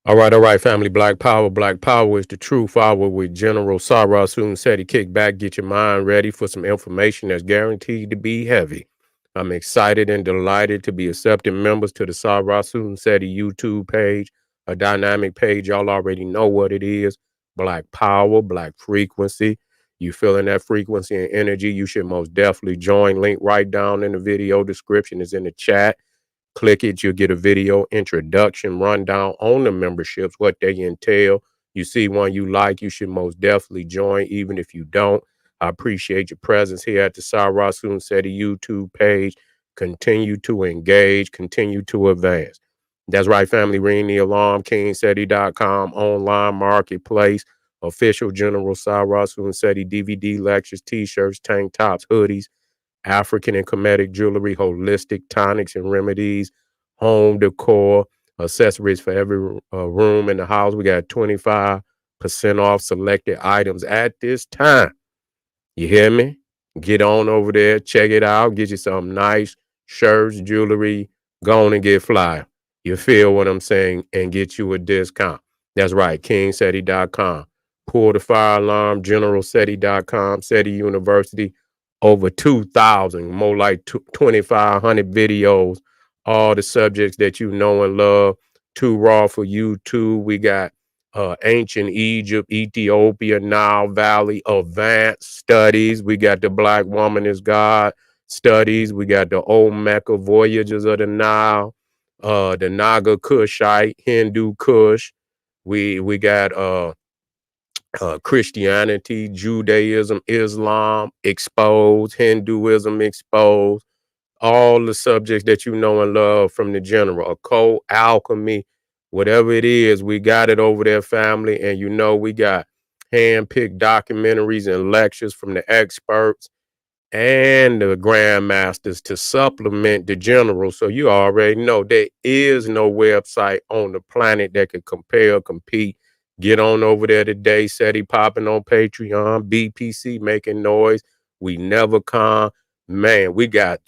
All right, family. Black Power. Black Power is the truth hour with General Sarah Soon Seti. Kick back, get your mind ready for some information that's guaranteed to be heavy. I'm excited and delighted to be accepting members to the Sarah Soon Seti YouTube page, a dynamic page. Y'all already know what it is. Black Power, Black Frequency. You feeling that frequency and energy, you should most definitely join. Link right down in the video description is in the chat. Click it, you'll get a video introduction rundown on the memberships, what they entail. You see one you like, you should most definitely join, even if you don't. I appreciate your presence here at the Sarah Soon Seti YouTube page. Continue to engage, continue to advance. That's right, family. Ring the alarm, kingseti.com, online marketplace, official General Sarah Soon Seti DVD lectures, t-shirts, tank tops, hoodies, African and Kemetic jewelry, holistic tonics and remedies, home decor, accessories for every room in the house. We got 25% off selected items at this time. You hear me? Get on over there, check it out, get you some nice shirts, jewelry, go on and get fly. You feel what I'm saying? And get you a discount. That's right, kingseti.com. Pull the fire alarm, generalseti.com, SETI University, over 2,000, more like 2,500 videos, all the subjects that you know and love. Too raw for YouTube. We got ancient Egypt, Ethiopia, Nile Valley, advanced studies. We got the Black Woman is God studies. We got the old Mecca voyages of the Nile, the Naga Kushite, Hindu Kush. We got Christianity, Judaism, Islam exposed, Hinduism exposed, all the subjects that you know and love from the general, occult, alchemy, whatever it is, we got it over there, family. And you know, we got hand-picked documentaries and lectures from the experts and the grandmasters to supplement the general. So you already know there is no website on the planet that could compare, compete. Get on over there today. SETI popping on Patreon, BPC making noise. We never come. Man, we got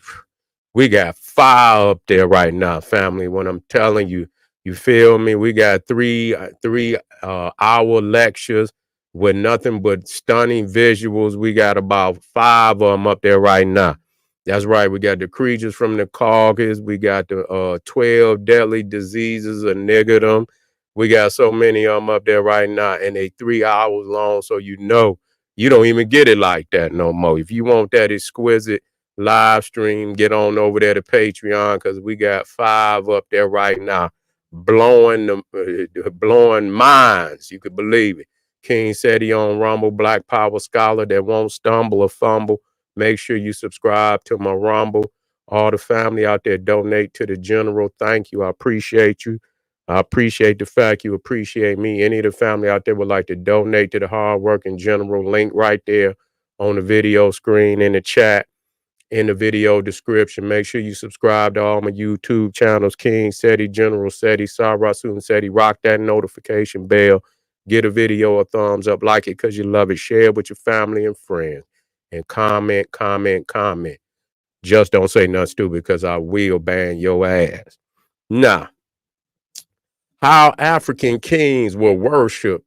fire up there right now, family. When I'm telling you, you feel me? We got three hour lectures with nothing but stunning visuals. We got about five of them up there right now. That's right. We got the creatures from the Caucasus. We got the 12 deadly diseases of niggerdom. We got so many of them up there right now, and they 3 hours long. So you know you don't even get it like that no more. If you want that exquisite live stream, get on over there to Patreon because we got five up there right now, blowing minds. You could believe it. King Seti on Rumble, Black Power Scholar that won't stumble or fumble. Make sure you subscribe to my Rumble. All the family out there, donate to the general. Thank you. I appreciate you. I appreciate the fact you appreciate me. Any of the family out there would like to donate to the hardworking general, link right there on the video screen in the chat, in the video description. Make sure you subscribe to all my YouTube channels, King Seti, General Seti, Sarah Soon Seti. Rock that notification bell. Get a video a thumbs up, like it because you love it. Share it with your family and friends. And comment, comment, comment. Just don't say nothing stupid because I will ban your ass. Now, how African kings were worshipped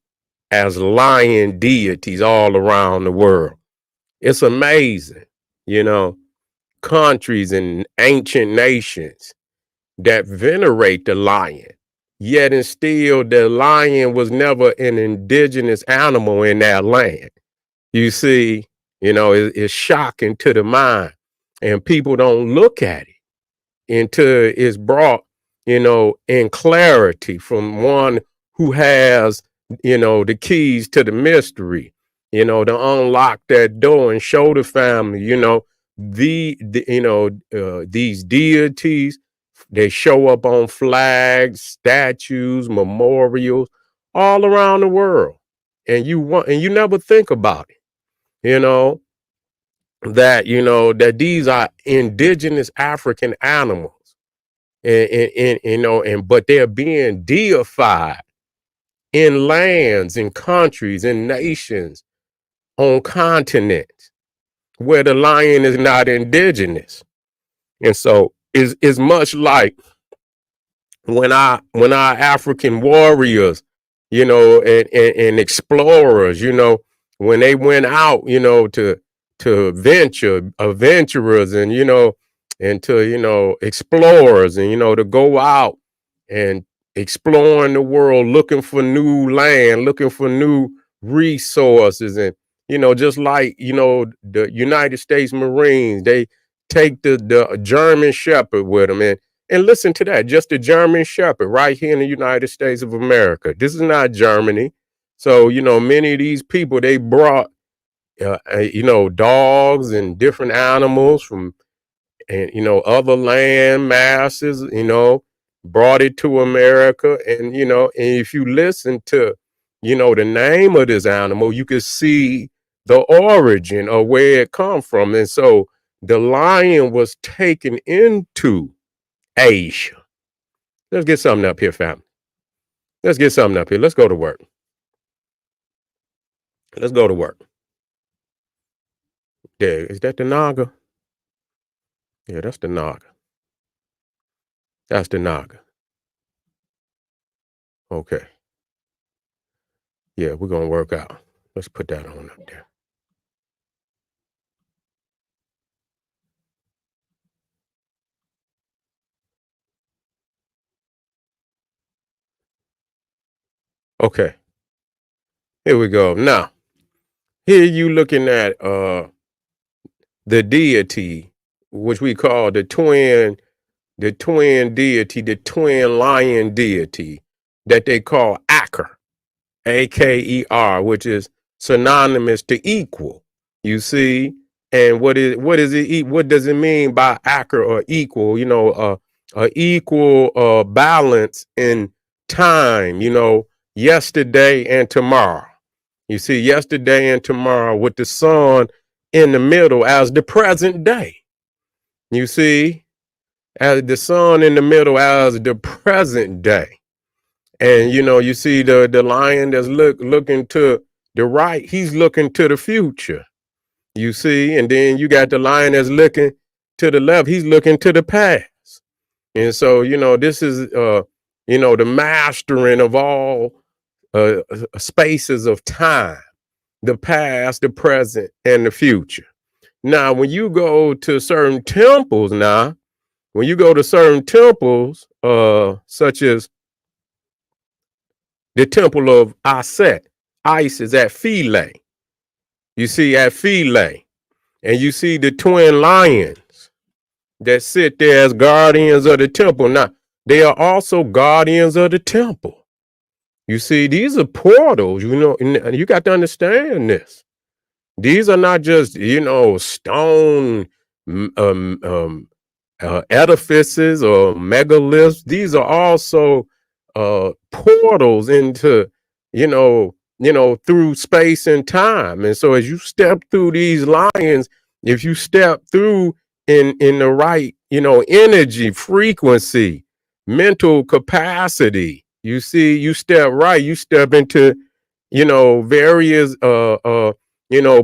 as lion deities all around the world. It's amazing, you know, countries and ancient nations that venerate the lion, yet and still the lion was never an indigenous animal in that land. You see, it's shocking to the mind, and people don't look at it until it's brought, in clarity from one who has, the keys to the mystery, to unlock that door and show the family, these deities, they show up on flags, statues, memorials all around the world. And you never think about it, you know, that these are indigenous African animals and but they're being deified in lands and countries and nations on continents where the lion is not indigenous. And so it's much like when our African warriors, and explorers, when they went out, to venture, adventurers, and and to explorers, and to go out and exploring the world, looking for new land, looking for new resources, and just like the United States Marines, they take the German Shepherd with them, and listen to that, just a German Shepherd right here in the United States of America. This is not Germany. So, many of these people, they brought, dogs and different animals from, and, other land masses, brought it to America. And, and if you listen to, the name of this animal, you can see the origin of where it come from. And so the lion was taken into Asia. Let's get something up here, family. Let's get something up here. Let's go to work. Let's go to work. There, is that the Naga? Yeah, that's the Naga. That's the Naga. Okay. Yeah, we're gonna work out. Let's put that on up there. Okay. Here we go. Now, here you looking at the deity, which we call the twin deity, the twin lion deity that they call Aker. AKER, which is synonymous to equal. You see, and what is it? What does it mean by accurate or equal? A equal balance in time. Yesterday and tomorrow. You see, yesterday and tomorrow with the sun in the middle as the present day. You see, as the sun in the middle as the present day. And you see the lion that's looking to the right, he's looking to the future. You see, and then you got the lion that's looking to the left, he's looking to the past. And so, this is the mastering of all spaces of time, the past, the present, and the future. Now, when you go to certain temples, such as the temple of Aset. Isis at Philae. You see at Philae. And you see the twin lions that sit there as guardians of the temple. Now, they are also guardians of the temple. You see, these are portals, and you got to understand this. These are not just, stone edifices or megaliths. These are also portals into, through space and time. And so as you step through these lions, if you step through in the right, energy, frequency, mental capacity, you see, you step right, you step into, various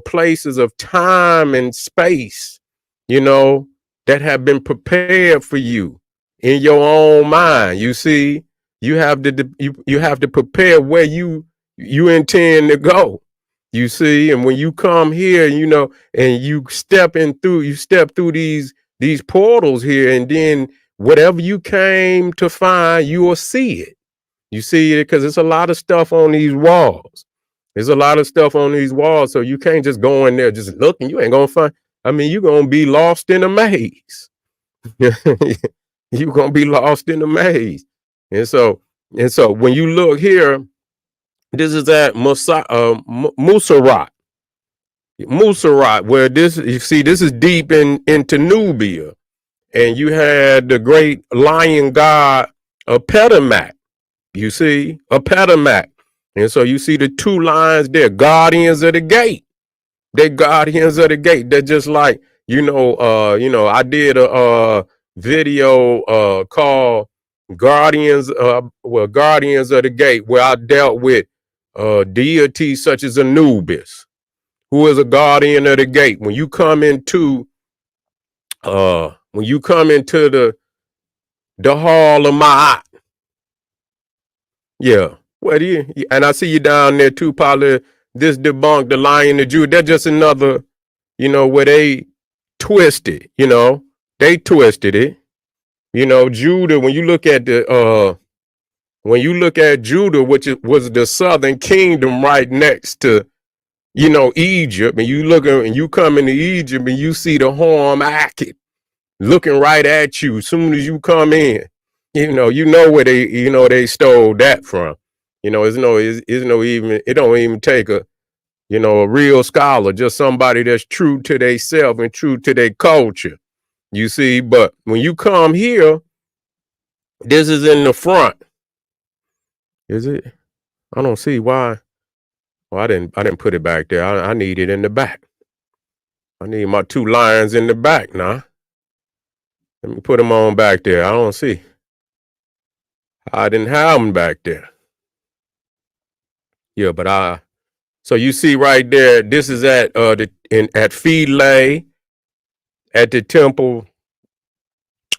places of time and space, that have been prepared for you in your own mind. You see, you have to prepare where you intend to go. You see, and when you come here, and you step through these portals here, and then whatever you came to find, you will see it. You see it because there's a lot of stuff on these walls. There's a lot of stuff on these walls, so you can't just go in there just looking. You ain't gonna find. I mean, you're gonna be lost in a maze. You're gonna be lost in a maze. And so when you look here, this is at Musarat. Musarat, where you see this is deep into Nubia. And you had the great lion god Apetamak. You see, Apetamak. And so you see the two lions there, guardians of the gate. They're guardians of the gate. They're just like, I did a video called Guardians Guardians of the Gate, where I dealt with deities such as Anubis, who is a guardian of the gate. When you come into the hall of Ma'at, Yeah. What do you? And I see you down there too, Paula. This debunked the Lion, the Jew. They're just another, where they twisted. They twisted it. Judah. When you look at Judah, was the southern kingdom right next to Egypt, and you come into Egypt and you see the Horn Akhet looking right at you as soon as you come in. Where they stole that from. It's no even it don't even take a real scholar, just somebody that's true to their self and true to their culture. You see, but when you come here, this is in the front. Is it? I don't see why. Well, I didn't put it back there. I need it in the back. I need my two lions in the back now. Let me put them on back there. I don't see. I didn't have them back there. Yeah, but so you see right there, this is at at Philae, at the temple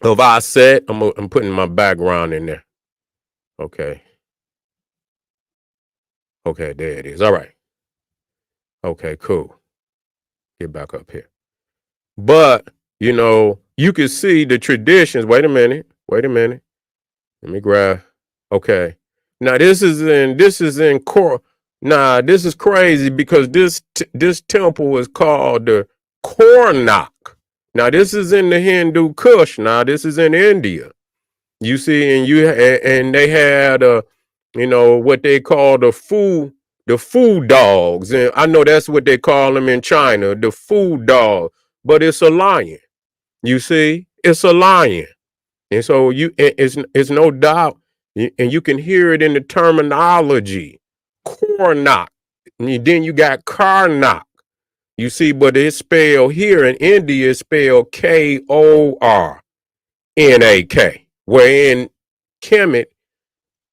of Aset. I'm putting my background in there. Okay. Okay, there it is. All right. Okay, cool. Get back up here. But, you can see the traditions. Wait a minute. Let me grab. Okay. Now this is in core. Nah, this is crazy because this temple is called the Karnak. Now this is in the Hindu Kush. Now this is in India. You see, and they had what they call the food dogs, and I know that's what they call them in China, the food dog, but it's a lion. You see, it's a lion. And so it's no doubt, and you can hear it in the terminology, Karnak. Then you got Karnak. You see, but it's spelled here in India, it's spelled Kornak, where in Kemet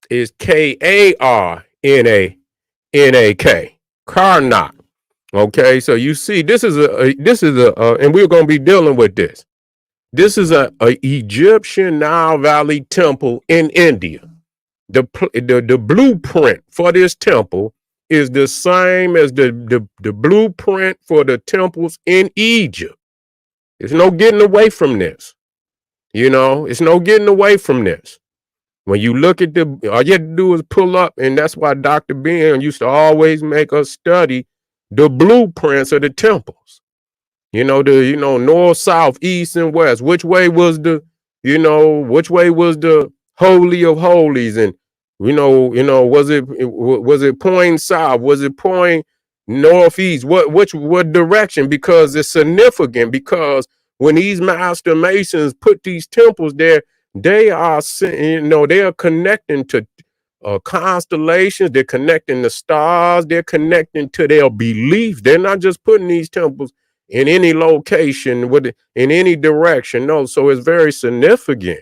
is Karnanak. Karnak. Okay, so you see, and we're going to be dealing with this. This is a Egyptian Nile Valley temple in India. The blueprint for this temple is the same as the blueprint for the temples in Egypt. There's no getting away from this. It's no getting away from this. When you look at all you have to do is pull up, and that's why Dr. Ben used to always make us study the blueprints of the temples. The north, south, east, and west. Which way was the holy of holies, and was it pointing south? Was it pointing northeast? What direction? Because it's significant. Because when these master masons put these temples there, they are connecting to constellations. They're connecting the stars. They're connecting to their belief. They're not just putting these temples in any location, in any direction. No, so it's very significant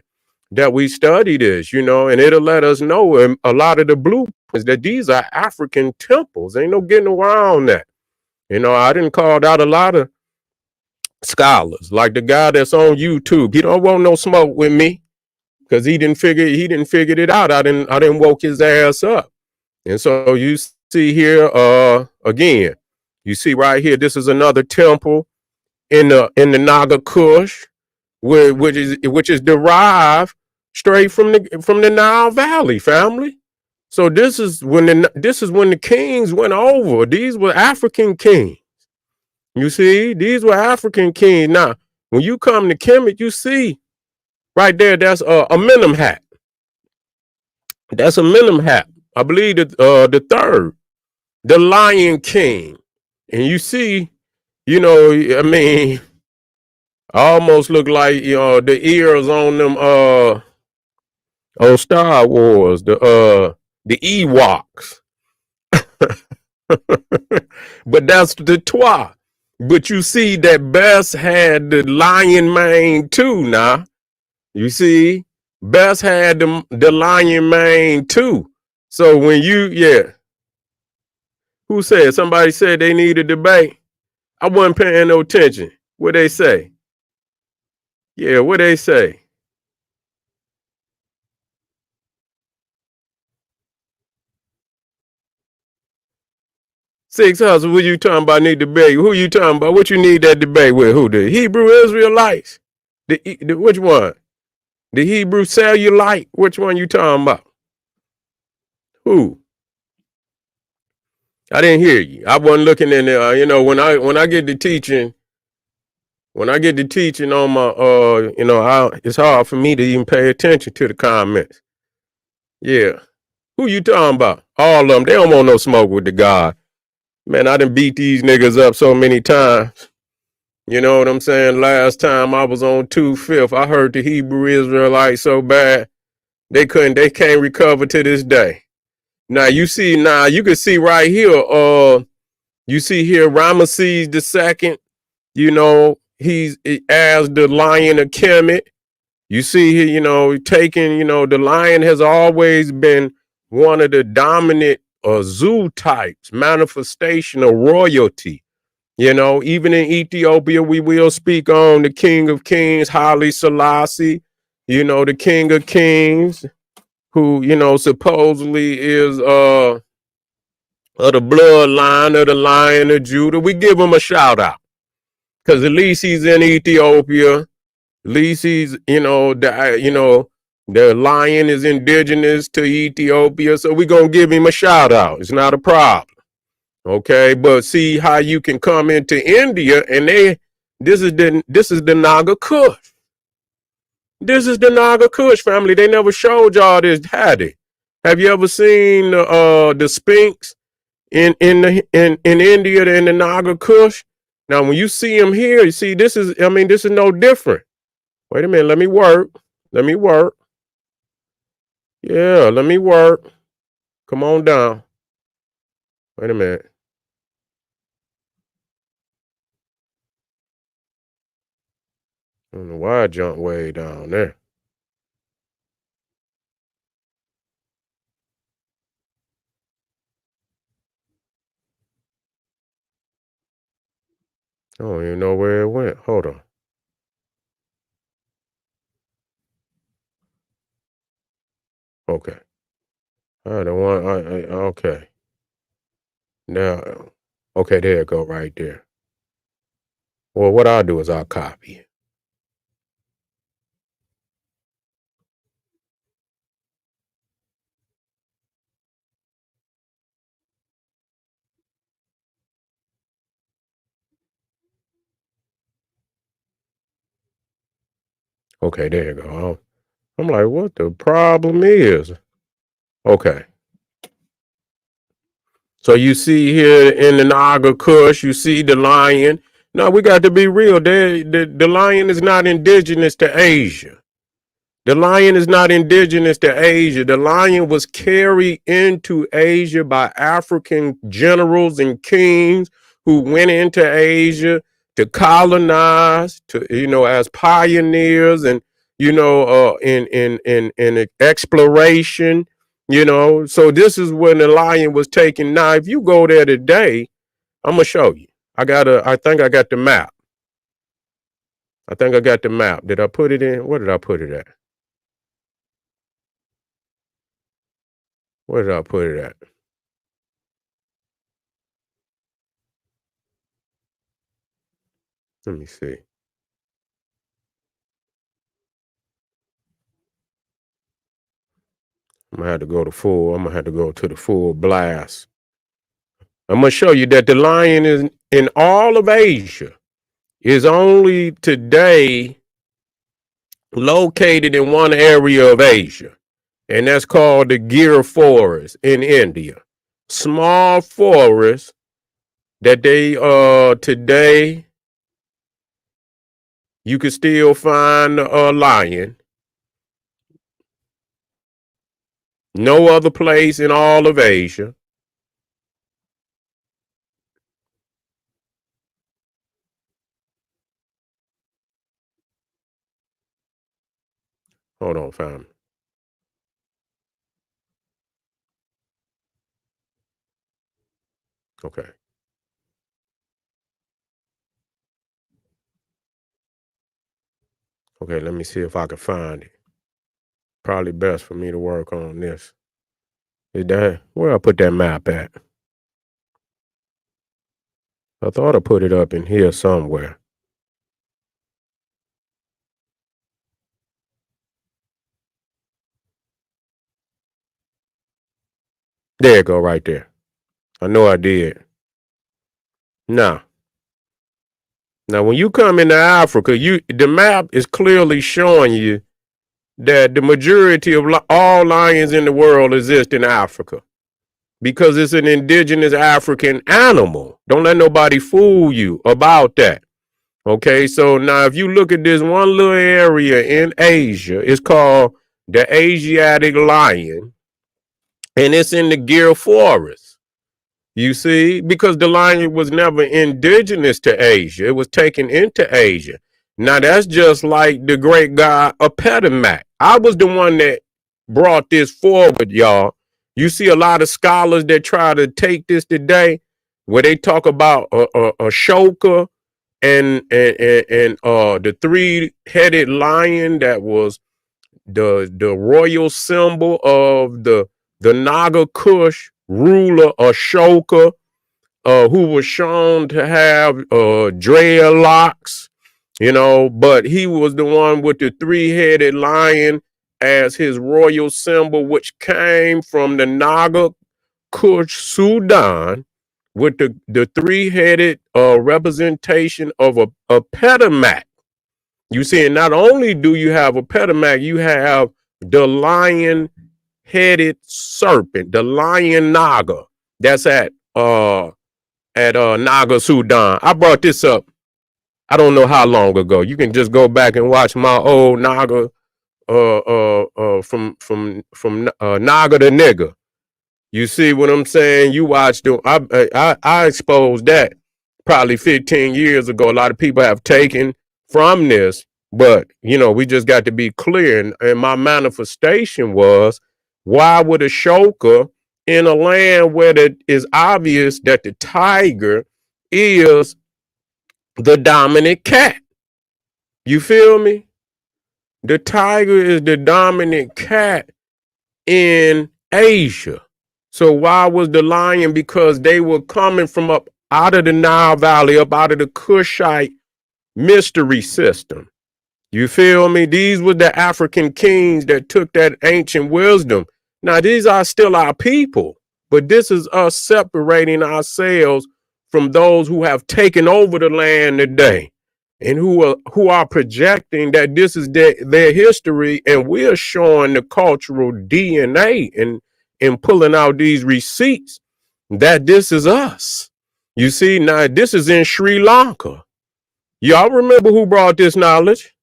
that we study this, and it'll let us know a lot of the blueprints that these are African temples. Ain't no getting around that. I didn't call out a lot of scholars, like the guy that's on YouTube. He don't want no smoke with me because he didn't figure it out. I didn't woke his ass up. And so you see here, again, you see right here, this is another temple in the Naga Kush, which is derived straight from the Nile Valley, family. So this is when the kings went over. These were African kings. You see, these were African kings. Now, when you come to Kemet, you see right there, that's a Amenemhat. That's a Amenemhat. I believe that the third, the Lion King. And you see, I mean, almost look like the ears on them on Star Wars, the Ewoks. But that's the Twa. But you see that Bess had the lion mane too. Now you see, Bess had the lion mane too. So when who said? Somebody said they need a debate. I wasn't paying no attention. What they say? Yeah, what they say? Six hustle. What you talking about? Need debate? Who you talking about? What you need that debate with? Who? The Hebrew Israelites? The which one? The Hebrew Cellulite? Which one you talking about? Who? I didn't hear you. I wasn't looking in there. When I get to teaching, on my it's hard for me to even pay attention to the comments. Yeah. Who you talking about? All of them. They don't want no smoke with the God. Man, I done beat these niggas up so many times. You know what I'm saying? Last time I was on 2/5, I heard the Hebrew Israelites so bad they can't recover to this day. Now you can see right here, you see here Ramesses II, he's as the Lion of Kemet. You see here, taking, the lion has always been one of the dominant zoo types, manifestation of royalty. Even in Ethiopia, we will speak on the King of Kings, Haile Selassie, the King of Kings, who, supposedly is of the bloodline of the Lion of Judah. We give him a shout out because at least he's in Ethiopia. At least he's, the lion is indigenous to Ethiopia, so we're gonna give him a shout out. It's not a problem. Okay, but see how you can come into India and this is the Naga Kush. This is the Naga Kush family. They never showed y'all this, had they? Have you ever seen the Sphinx in India in the Naga Kush? Now, when you see them here, you see this is no different. Wait a minute, let me work. Let me work. Yeah, let me work. Come on down. Wait a minute. I don't know why I jumped way down there. I don't even know where it went. Hold on. Okay. I don't want. Okay. Now, okay, there it go right there. Well, what I'll do is I'll copy it. Okay, there you go. I'm like, what the problem is? Okay. So you see here in the Naga Kush, you see the lion. No, we got to be real. The lion is not indigenous to Asia. The lion is not indigenous to Asia. The lion was carried into Asia by African generals and kings who went into Asia to colonize, to as pioneers and in exploration. So this is when the lion was taken. Now, if you go there today, I'm gonna show you. I think I got the map. I think I got the map. Did I put it in? Where did I put it at? Where did I put it at? Let me see. I'm gonna have to go to full. I'm gonna have to go to the full blast. I'm gonna show you that the lion is in all of Asia is only today located in one area of Asia, and that's called the Gir Forest in India. Small forest that they today you can still find a lion. No other place in all of Asia. Hold on, fam. Okay. Okay, let me see if I can find it. Probably best for me to work on this. Is that where I put that map at? I thought I put it up in here somewhere. There you go, right there. I know I did. Now, now when you come into Africa, the map is clearly showing you that the majority of all lions in the world exist in Africa because it's an indigenous African animal. Don't let nobody fool you about that. Okay, so now if you look at this one little area in Asia, it's called the Asiatic lion, and it's in the Gir Forest. You see, because the lion was never indigenous to Asia, it was taken into Asia. Now that's just like the great god Epidemic. I was the one that brought this forward, y'all. You see a lot of scholars that try to take this today, where they talk about a shoka and the three-headed lion that was the royal symbol of the Naga Kush ruler Ashoka, who was shown to have dreadlocks, but he was the one with the three-headed lion as his royal symbol, which came from the Naga Kush Sudan, with the three-headed representation of a petamak. You see, and not only do you have a petamak, you have the lion-headed serpent, the lion naga. That's at Naga Sudan. I brought this up. I don't know how long ago. You can just go back and watch my old Naga from Naga the nigga. You see what I'm saying? You watched them. I exposed that probably 15 years ago. A lot of people have taken from this, but we just got to be clear. And my manifestation was, why would Ashoka in a land where it is obvious that the tiger is the dominant cat? You feel me? The tiger is the dominant cat in Asia. So why was the lion? Because they were coming from up out of the Nile Valley, up out of the Kushite mystery system. You feel me? These were the African kings that took that ancient wisdom. Now, these are still our people, but this is us separating ourselves from those who have taken over the land today and who are projecting that this is their history, and we're showing the cultural DNA and pulling out these receipts that this is us. You see, now this is in Sri Lanka. Y'all remember who brought this knowledge?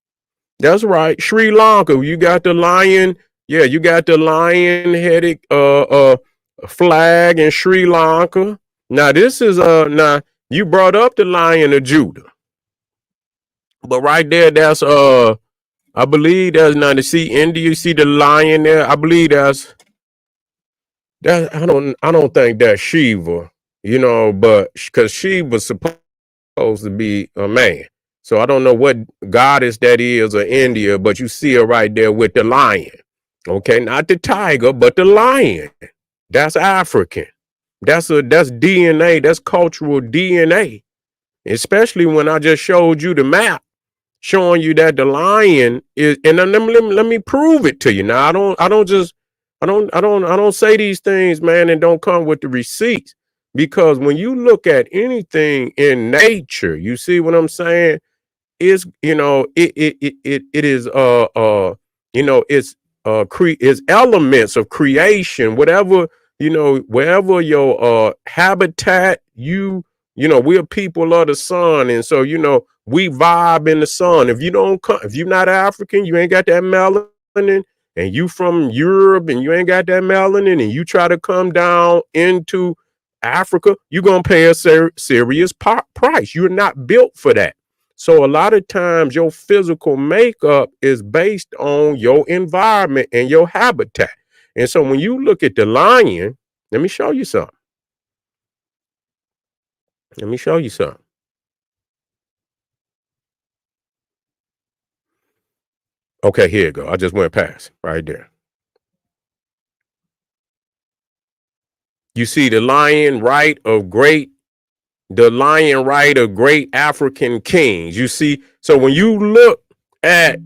That's right, Sri Lanka. You got the lion, yeah, you got the lion-headed flag in Sri Lanka. Now this is now you brought up the Lion of Judah. But right there, that's I believe that's now to see India, you see the lion there. I believe that's that I don't think that's Shiva, but because Shiva's supposed to be a man. So I don't know what goddess that is or India, but you see her right there with the lion. Okay, not the tiger, but the lion. That's African. That's DNA, that's cultural DNA. Especially when I just showed you the map showing you that the lion is, and then let me prove it to you. Now I don't say these things, man, and don't come with the receipts, because when you look at anything in nature, you see what I'm saying? Is it is it's it's elements of creation, whatever, wherever your habitat, we're people of the sun, and so we vibe in the sun. If you don't come, if you're not African, you ain't got that melanin, and you from Europe and you ain't got that melanin, and you try to come down into Africa, you're gonna pay a serious price. You're not built for that. So a lot of times your physical makeup is based on your environment and your habitat. And so when you look at the lion, let me show you something. Let me show you something. Okay, here you go. I just went past right there. You see the lion, right, of great the lion right of great African kings. You see, so when you look at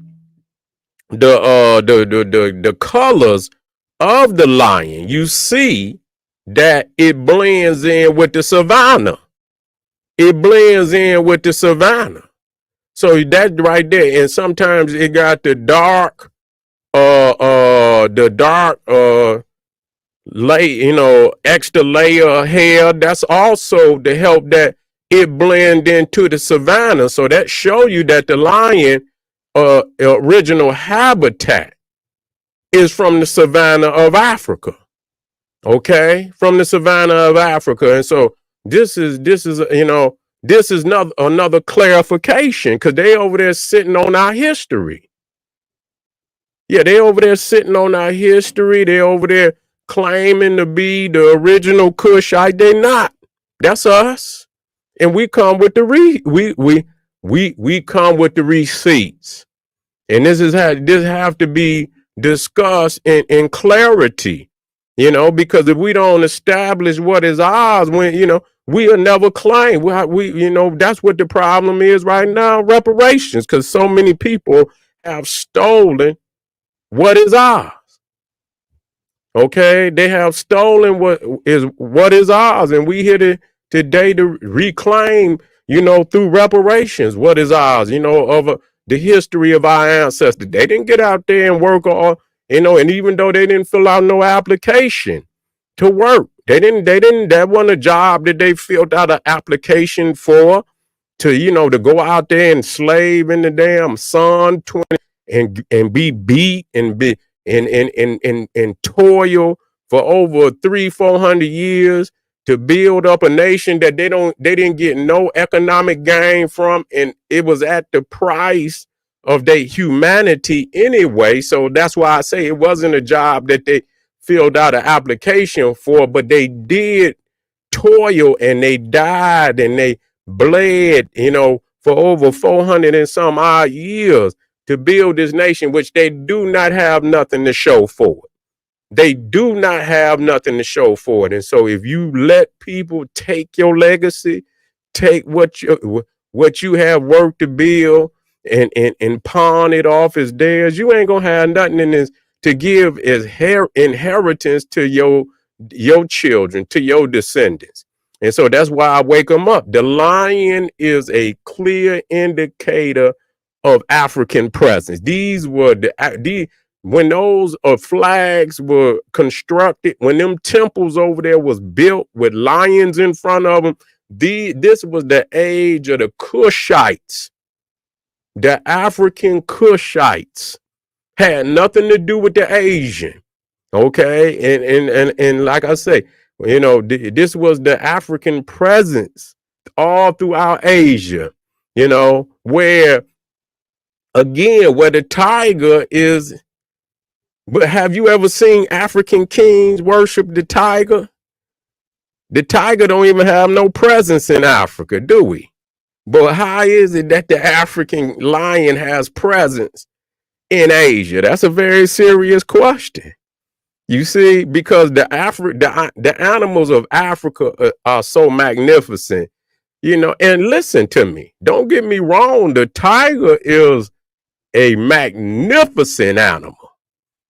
the colors of the lion, you see that it blends in with the savannah. It blends in with the savannah. So that right there, and sometimes it got the dark extra layer of hair. That's also to help that it blend into the savannah. So that show you that the lion original habitat is from the savannah of Africa. Okay, from the savannah of Africa. And so this is another clarification, because they over there sitting on our history. Yeah, they over there sitting on our history. They over there claiming to be the original Kushite. They not. That's us. And we come with the we come with the receipts. And this have to be discussed in clarity, because if we don't establish what is ours, we'll never claim. That's what the problem is right now, reparations, because so many people have stolen what is ours. Okay, they have stolen what is ours, and we here today to reclaim, through reparations, what is ours, of the history of our ancestors. They didn't get out there and work on, and even though they didn't fill out no application to work, that wasn't a job that they filled out an application for, to go out there and slave in the damn sun 20 and be beat and be and toil for over 300-400 years to build up a nation that they didn't get no economic gain from, and it was at the price of their humanity anyway. So that's why I say it wasn't a job that they filled out an application for, but they did toil and they died and they bled, for over 400 and some odd years to build this nation, which they do not have nothing to show for it. They do not have nothing to show for it. And so if you let people take your legacy, take what you have worked to build and pawn it off as theirs, you ain't gonna have nothing in this to give as inheritance to your children, to your descendants. And so that's why I wake them up. The lion is a clear indicator of African presence. These were when those flags were constructed, when them temples over there was built with lions in front of them, this was the age of the Kushites. The African Kushites had nothing to do with the Asian. Okay, and like I say, this was the African presence all throughout Asia. Where the tiger is. But have you ever seen African kings worship the tiger? The tiger don't even have no presence in Africa, do we? But how is it that the African lion has presence in Asia? That's a very serious question. You see, because the animals of Africa are so magnificent, and listen to me, don't get me wrong, the tiger is a magnificent animal.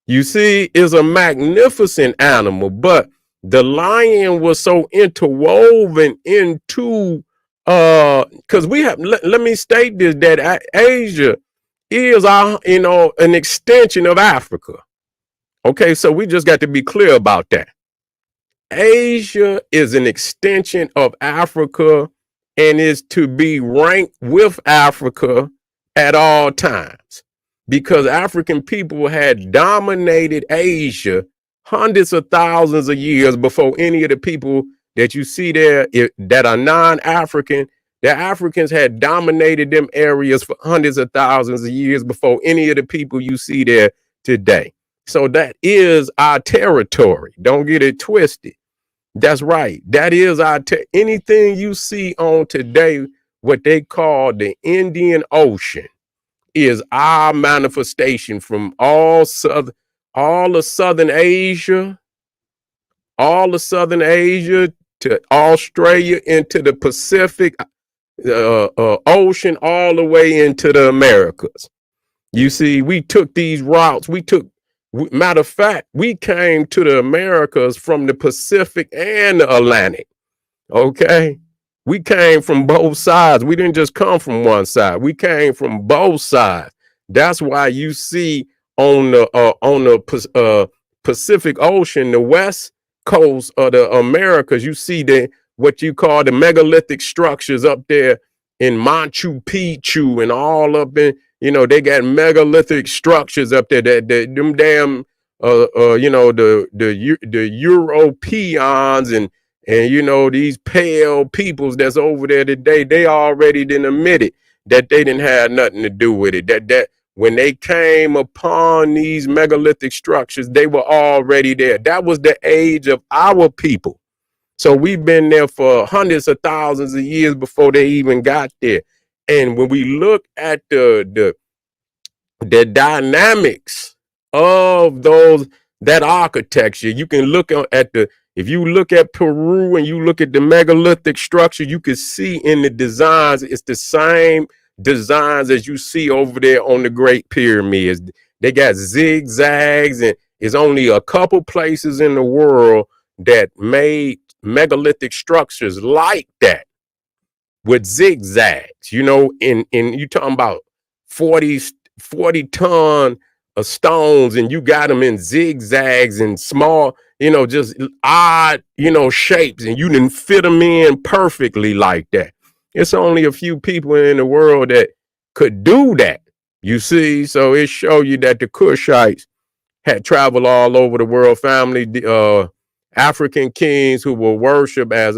You see, is a magnificent animal, but the lion was so interwoven into, because let me state this, that Asia is an extension of Africa. Okay, so we just got to be clear about that. Asia is an extension of Africa and is to be ranked with Africa at all times, because African people had dominated Asia hundreds of thousands of years before any of the people that you see there that are non-African. The Africans had dominated them areas for hundreds of thousands of years before any of the people you see there today. So that is our territory. Don't get it twisted. That's right. That is anything you see on today, what they call the Indian Ocean, is our manifestation from all of Southern Asia to Australia, into the Pacific Ocean, all the way into the Americas. You see, we took these routes. Matter of fact, we came to the Americas from the Pacific and the Atlantic. Okay. We came from both sides. We didn't just come from one side. We came from both sides. That's why you see on the Pacific Ocean, the west coast of the Americas, you see the what you call the megalithic structures up there in Machu Picchu and all up in, they got megalithic structures up there that them damn the Europeans and these pale peoples that's over there today, they already didn't admit it, that they didn't have nothing to do with it. That when they came upon these megalithic structures, they were already there. That was the age of our people. So we've been there for hundreds of thousands of years before they even got there. And when we look at the dynamics of that architecture, you can look at if you look at Peru and you look at the megalithic structure, you can see in the designs, it's the same designs as you see over there on the Great Pyramids. They got zigzags, and it's only a couple places in the world that made megalithic structures like that with zigzags. In you talking about 40 ton of stones, and you got them in zigzags and small, just odd, shapes, and you didn't fit them in perfectly like that. It's only a few people in the world that could do that, you see. So it shows you that the Kushites had traveled all over the world, family, African kings who were worshipped as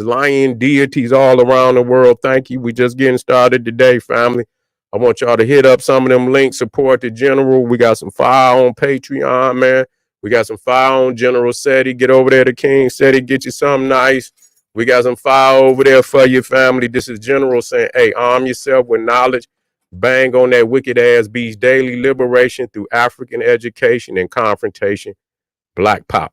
lion deities all around the world. Thank you. We just getting started today, family. I want y'all to hit up some of them links, support the general. We got some fire on Patreon, man. We got some fire on General Seti. Get over there to King Seti, get you something nice. We got some fire over there for your family. This is General saying, hey, arm yourself with knowledge. Bang on that wicked ass beast. Daily liberation through African education and confrontation. Black power.